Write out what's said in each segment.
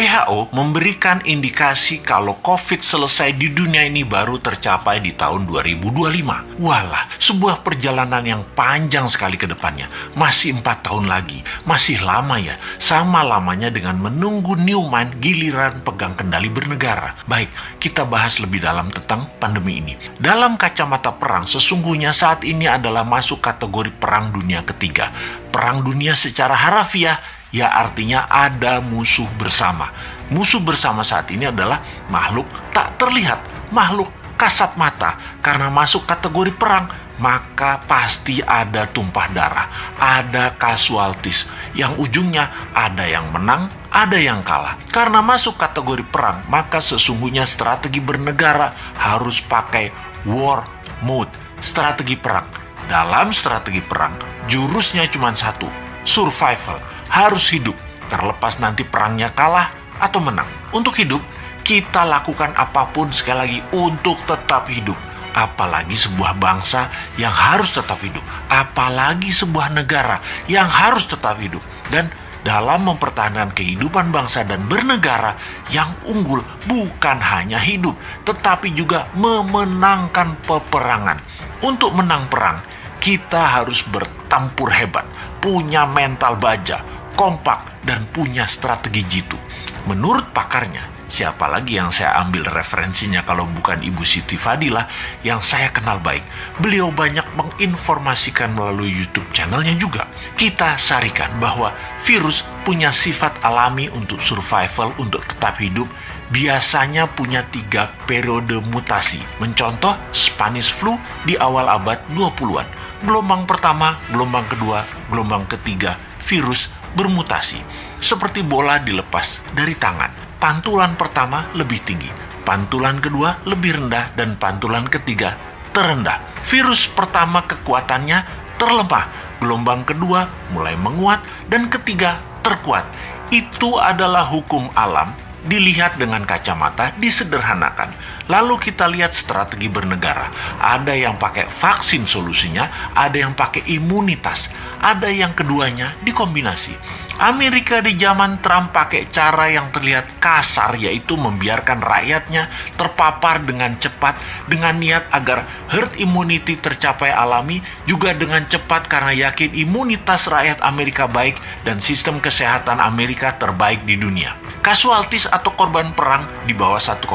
WHO memberikan indikasi kalau COVID selesai di dunia ini baru tercapai di tahun 2025. Walah, sebuah perjalanan yang panjang sekali ke depannya. Masih 4 tahun lagi, masih lama ya. Sama lamanya dengan menunggu Newman giliran pegang kendali bernegara. Baik, kita bahas lebih dalam tentang pandemi ini. Dalam kacamata perang, sesungguhnya saat ini adalah masuk kategori perang dunia ketiga. Perang dunia secara harafiah ya artinya ada musuh bersama. Musuh bersama saat ini adalah makhluk tak terlihat, makhluk kasat mata. Karena masuk kategori perang, maka pasti ada tumpah darah, ada casualties, yang ujungnya ada yang menang, ada yang kalah. Karena masuk kategori perang, maka sesungguhnya strategi bernegara harus pakai war mode, strategi perang. Dalam strategi perang, jurusnya cuma satu, survival. Harus hidup, terlepas nanti perangnya kalah atau menang. Untuk hidup, kita lakukan apapun sekali lagi untuk tetap hidup. Apalagi sebuah bangsa yang harus tetap hidup. Apalagi sebuah negara yang harus tetap hidup. Dan dalam mempertahankan kehidupan bangsa dan bernegara, yang unggul bukan hanya hidup, tetapi juga memenangkan peperangan. Untuk menang perang, kita harus bertempur hebat, punya mental baja, kompak, dan punya strategi jitu. Menurut pakarnya, siapa lagi yang saya ambil referensinya kalau bukan Ibu Siti Fadilah yang saya kenal baik. Beliau banyak menginformasikan melalui YouTube channelnya juga. Kita sarikan bahwa virus punya sifat alami untuk survival, untuk tetap hidup. Biasanya punya 3 periode mutasi. Mencontoh Spanish flu di awal abad 20-an. Gelombang pertama, gelombang kedua, gelombang ketiga, virus bermutasi. Seperti bola dilepas dari tangan. Pantulan pertama lebih tinggi, pantulan kedua lebih rendah, dan pantulan ketiga terendah. Virus pertama kekuatannya terlemah, gelombang kedua mulai menguat, dan ketiga terkuat. Itu adalah hukum alam. Dilihat dengan kacamata, disederhanakan. Lalu kita lihat strategi bernegara. Ada yang pakai vaksin solusinya, ada yang pakai imunitas, ada yang keduanya dikombinasi. Amerika di zaman Trump pakai cara yang terlihat kasar, yaitu membiarkan rakyatnya terpapar dengan cepat dengan niat agar herd immunity tercapai alami, juga dengan cepat karena yakin imunitas rakyat Amerika baik dan sistem kesehatan Amerika terbaik di dunia. Casualties atau korban perang di bawah 1,5%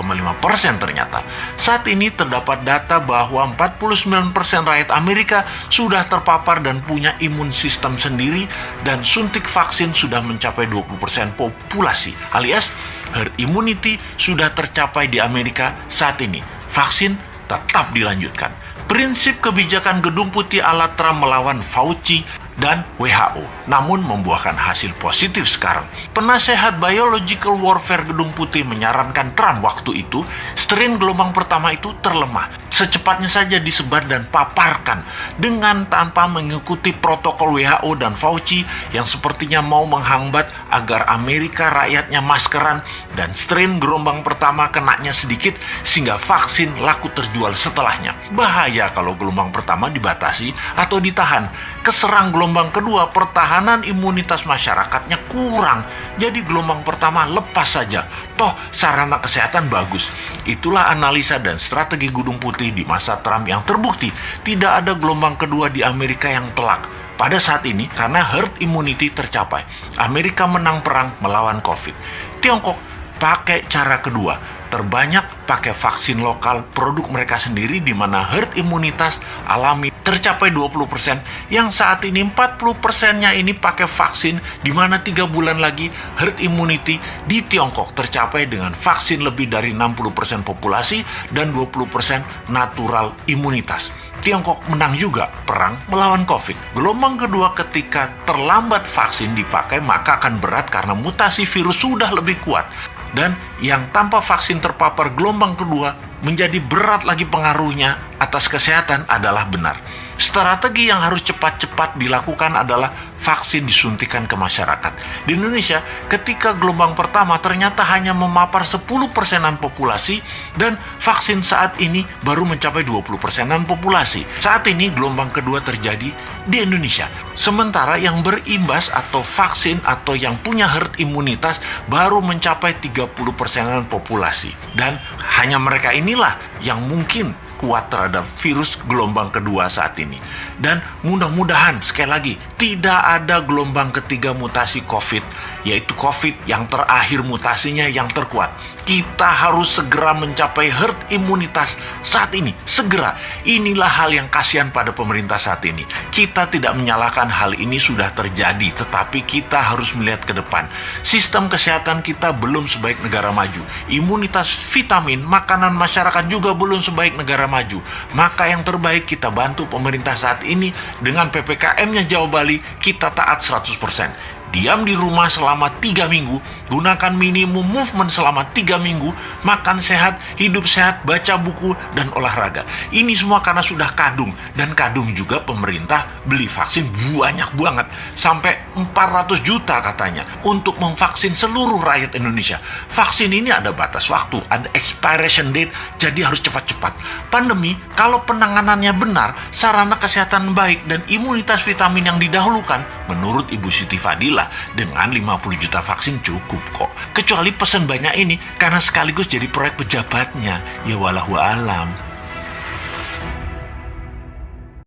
ternyata. Saat ini terdapat data bahwa 49% rakyat Amerika sudah terpapar dan punya imun sistem sendiri, dan suntik vaksin sudah mencapai 20% populasi, alias herd immunity sudah tercapai di Amerika saat ini. Vaksin tetap dilanjutkan. Prinsip kebijakan Gedung Putih ala Trump melawan Fauci dan WHO, namun membuahkan hasil positif sekarang. Penasehat Biological Warfare Gedung Putih menyarankan Trump waktu itu, strain gelombang pertama itu terlemah. Secepatnya saja disebar dan paparkan dengan tanpa mengikuti protokol WHO dan Fauci yang sepertinya mau menghambat agar Amerika rakyatnya maskeran dan strain gelombang pertama kenanya sedikit sehingga vaksin laku terjual setelahnya. Bahaya kalau gelombang pertama dibatasi atau ditahan. Keserang gelombang kedua, pertahanan imunitas masyarakatnya kurang. Jadi gelombang pertama lepas saja. Toh sarana kesehatan bagus. Itulah analisa dan strategi Gedung Putih di masa Trump yang terbukti tidak ada gelombang kedua di Amerika yang telak. Pada saat ini, karena herd immunity tercapai, Amerika menang perang melawan COVID. Tiongkok pakai cara kedua, terbanyak pakai vaksin lokal produk mereka sendiri, di mana herd imunitas alami tercapai 20%, yang saat ini 40%-nya ini pakai vaksin, di mana 3 bulan lagi herd immunity di Tiongkok tercapai dengan vaksin lebih dari 60% populasi dan 20% natural imunitas. Tiongkok menang juga perang melawan COVID. Gelombang kedua ketika terlambat vaksin dipakai, maka akan berat karena mutasi virus sudah lebih kuat. Dan yang tanpa vaksin terpapar gelombang kedua menjadi berat lagi pengaruhnya atas kesehatan adalah benar. Strategi yang harus cepat-cepat dilakukan adalah vaksin disuntikan ke masyarakat. Di Indonesia, ketika gelombang pertama ternyata hanya memapar 10%-an populasi dan vaksin saat ini baru mencapai 20%-an populasi. Saat ini gelombang kedua terjadi di Indonesia. Sementara yang berimbas atau vaksin atau yang punya herd imunitas baru mencapai 30%-an populasi. Dan hanya mereka inilah yang mungkin kuat terhadap virus gelombang kedua saat ini. Dan mudah-mudahan, sekali lagi, tidak ada gelombang ketiga mutasi COVID, yaitu COVID yang terakhir mutasinya yang terkuat. Kita harus segera mencapai herd imunitas saat ini, segera. Inilah hal yang kasihan pada pemerintah saat ini. Kita tidak menyalahkan hal ini sudah terjadi, tetapi kita harus melihat ke depan. Sistem kesehatan kita belum sebaik negara maju. Imunitas vitamin, makanan masyarakat juga belum sebaik negara maju. Maka yang terbaik kita bantu pemerintah saat ini dengan PPKM-nya Jawa Bali, kita taat 100%. Diam di rumah selama 3 minggu, gunakan minimum movement selama 3 minggu, makan sehat, hidup sehat, baca buku, dan olahraga. Ini semua karena sudah kadung, dan kadung juga pemerintah beli vaksin banyak banget, sampai 400 juta katanya, untuk memvaksin seluruh rakyat Indonesia. Vaksin ini ada batas waktu, ada expiration date, jadi harus cepat-cepat. Pandemi, kalau penanganannya benar, sarana kesehatan baik, dan imunitas vitamin yang didahulukan, menurut Ibu Siti Fadila, dengan 50 juta vaksin cukup kok. Kecuali pesan banyak ini karena sekaligus jadi proyek pejabatnya. Ya walahu alam.